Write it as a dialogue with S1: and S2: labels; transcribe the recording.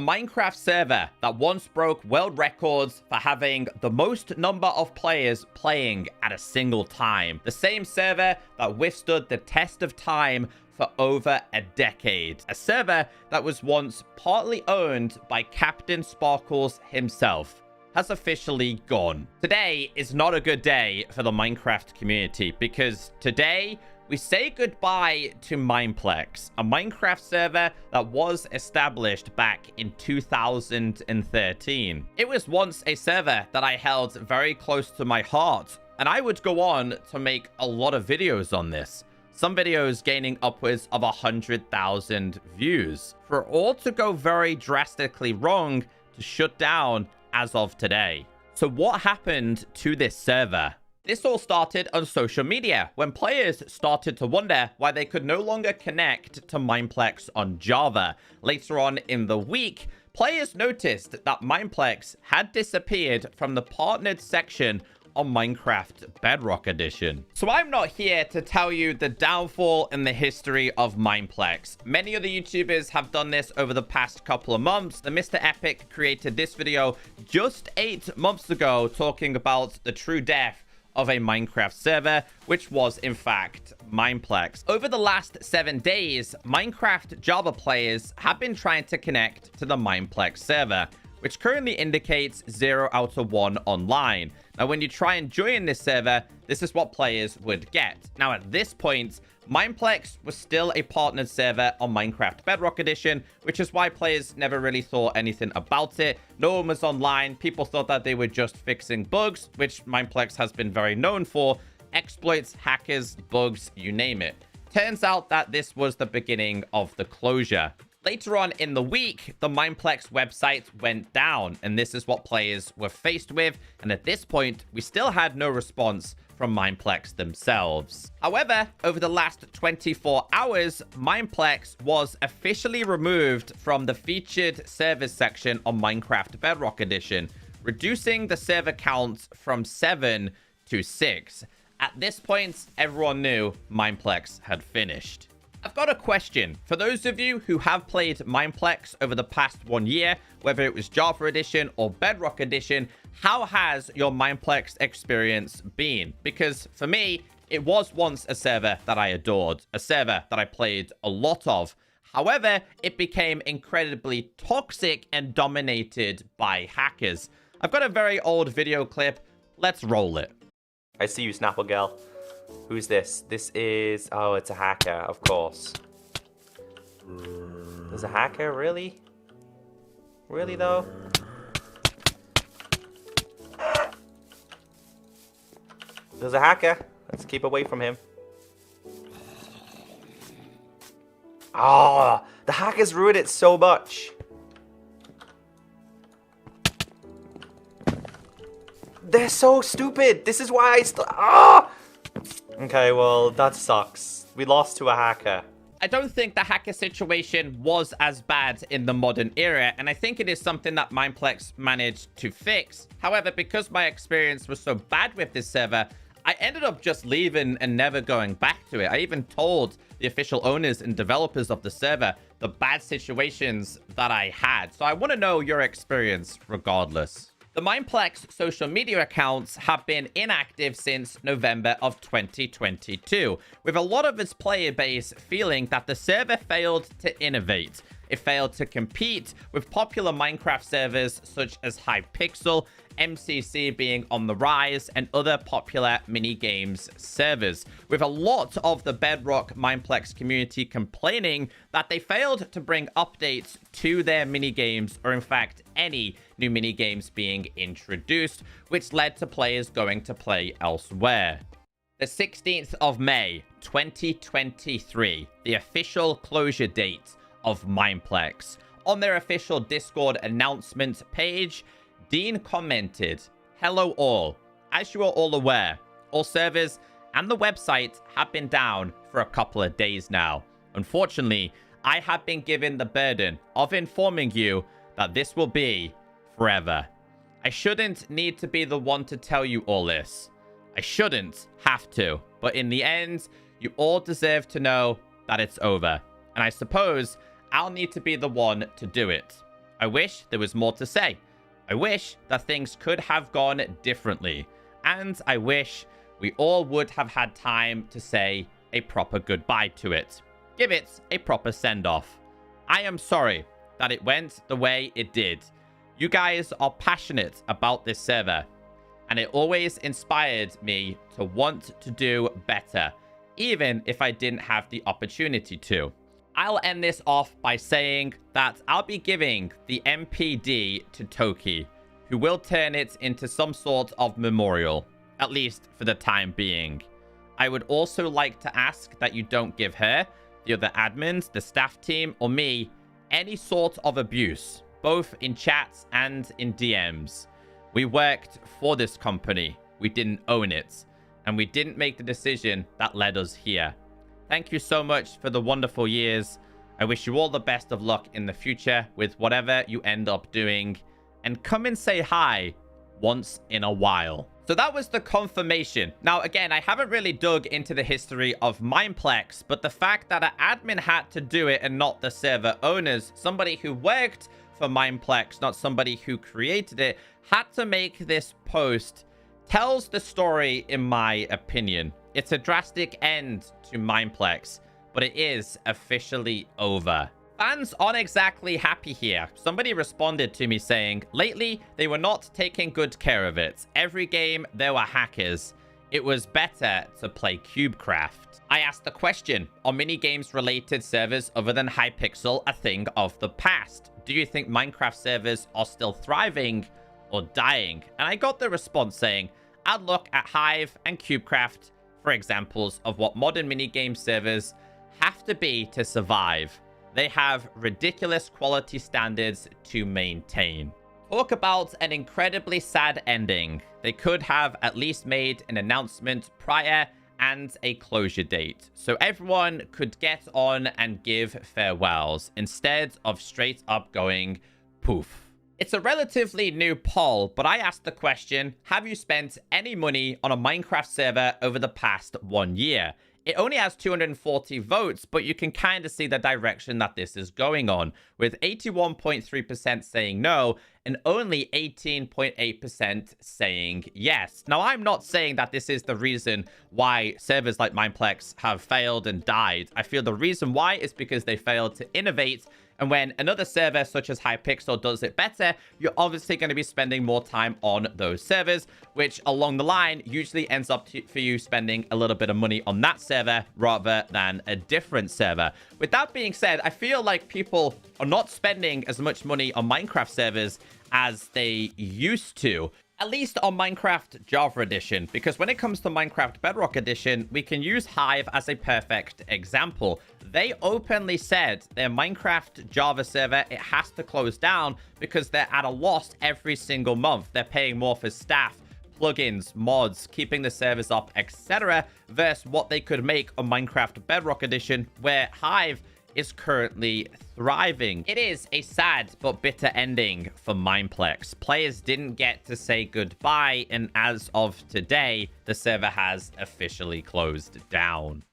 S1: A Minecraft server that once broke world records for having the most number of players playing at a single time. The same server that withstood the test of time for over a decade. A server that was once partly owned by Captain Sparkles himself has officially gone. Today is not a good day for the Minecraft community because today we say goodbye to Mineplex, a Minecraft server that was established back in 2013. It was once a server that I held very close to my heart, and I would go on to make a lot of videos on this. Some videos gaining upwards of 100,000 views. For all to go very drastically wrong to shut down as of today. So what happened to this server? This all started on social media when players started to wonder why they could no longer connect to Mineplex on Java. Later on in the week, players noticed that Mineplex had disappeared from the partnered section on Minecraft Bedrock Edition. So I'm not here to tell you the downfall and the history of Mineplex. Many other YouTubers have done this over the past couple of months. The Mr. Epic created this video just 8 months ago talking about the true death of a Minecraft server, which was in fact Mineplex. Over the last 7 days, Minecraft Java players have been trying to connect to the Mineplex server, which currently indicates 0 out of 1 online. Now, when you try and join this server, this is what players would get. Now, at this point, Mineplex was still a partnered server on Minecraft Bedrock Edition, which is why players never really thought anything about it. No one was online. People thought that they were just fixing bugs, which Mineplex has been very known for. Exploits, hackers, bugs, you name it. Turns out that this was the beginning of the closure. Later on in the week, the Mineplex website went down, and this is what players were faced with. And at this point, we still had no response from Mineplex themselves. However, over the last 24 hours, Mineplex was officially removed from the featured servers section on Minecraft Bedrock Edition, reducing the server count from 7 to 6. At this point, everyone knew Mineplex had finished. I've got a question. For those of you who have played Mineplex over the past 1 year, whether it was Java Edition or Bedrock Edition, how has your Mineplex experience been? Because for me, it was once a server that I adored, a server that I played a lot of. However, it became incredibly toxic and dominated by hackers. I've got a very old video clip. Let's roll it.
S2: I see you, Snapple Girl. Who's this? This is... Oh, it's a hacker, of course. There's a hacker? Really? Really, though? There's a hacker. Let's keep away from him. Oh, the hackers ruined it so much. They're so stupid. This is why I still... Oh! Okay, well, that sucks. We lost to a hacker.
S1: I don't think the hacker situation was as bad in the modern era, and I think it is something that Mineplex managed to fix. However, because my experience was so bad with this server, I ended up just leaving and never going back to it. I even told the official owners and developers of the server the bad situations that I had. So I want to know your experience regardless. The Mineplex social media accounts have been inactive since November of 2022, with a lot of its player base feeling that the server failed to innovate. It failed to compete with popular Minecraft servers such as Hypixel, MCC being on the rise, and other popular minigames servers, with a lot of the Bedrock Mineplex community complaining that they failed to bring updates to their minigames, or in fact any new minigames being introduced, which led to players going to play elsewhere. The 16th of May 2023, the official closure date of Mineplex. On their official Discord announcement page, Dean commented, "Hello all. As you are all aware, all servers and the website have been down for a couple of days now. Unfortunately, I have been given the burden of informing you that this will be forever. I shouldn't need to be the one to tell you all this. I shouldn't have to, but in the end, you all deserve to know that it's over. And I suppose I'll need to be the one to do it. I wish there was more to say. I wish that things could have gone differently. And I wish we all would have had time to say a proper goodbye to it. Give it a proper send-off. I am sorry that it went the way it did. You guys are passionate about this server, and it always inspired me to want to do better, even if I didn't have the opportunity to. I'll end this off by saying that I'll be giving the MPD to Toki, who will turn it into some sort of memorial, at least for the time being. I would also like to ask that you don't give her, the other admins, the staff team, or me any sort of abuse, both in chats and in DMs. We worked for this company. We didn't own it, and we didn't make the decision that led us here. Thank you so much for the wonderful years. I wish you all the best of luck in the future with whatever you end up doing, and come and say hi once in a while. So that was the confirmation. Now, again, I haven't really dug into the history of Mineplex, but the fact that an admin had to do it and not the server owners, somebody who worked for Mineplex, not somebody who created it, had to make this post, tells the story in my opinion. It's a drastic end to Mineplex, but it is officially over. Fans aren't exactly happy here. Somebody responded to me saying, lately, they were not taking good care of it. Every game, there were hackers. It was better to play CubeCraft. I asked the question, are minigames related servers other than Hypixel a thing of the past? Do you think Minecraft servers are still thriving or dying? And I got the response saying, I'd look at Hive and CubeCraft for examples of what modern minigame servers have to be to survive. They have ridiculous quality standards to maintain. Talk about an incredibly sad ending. They could have at least made an announcement prior and a closure date, so everyone could get on and give farewells instead of straight up going poof. It's a relatively new poll, but I asked the question, have you spent any money on a Minecraft server over the past 1 year? It only has 240 votes, but you can kind of see the direction that this is going on, with 81.3% saying no and only 18.8% saying yes. Now, I'm not saying that this is the reason why servers like Mineplex have failed and died. I feel the reason why is because they failed to innovate. And when another server such as Hypixel does it better, you're obviously going to be spending more time on those servers, which along the line usually ends up for you spending a little bit of money on that server rather than a different server. With that being said, I feel like people are not spending as much money on Minecraft servers as they used to. At least on Minecraft Java Edition, because when it comes to Minecraft Bedrock Edition, we can use Hive as a perfect example. They openly said their Minecraft Java server, it has to close down because they're at a loss every single month. They're paying more for staff, plugins, mods, keeping the servers up, etc. versus what they could make on Minecraft Bedrock Edition, where Hive is currently thriving. It is a sad but bitter ending for Mineplex. Players didn't get to say goodbye, and as of today, the server has officially closed down.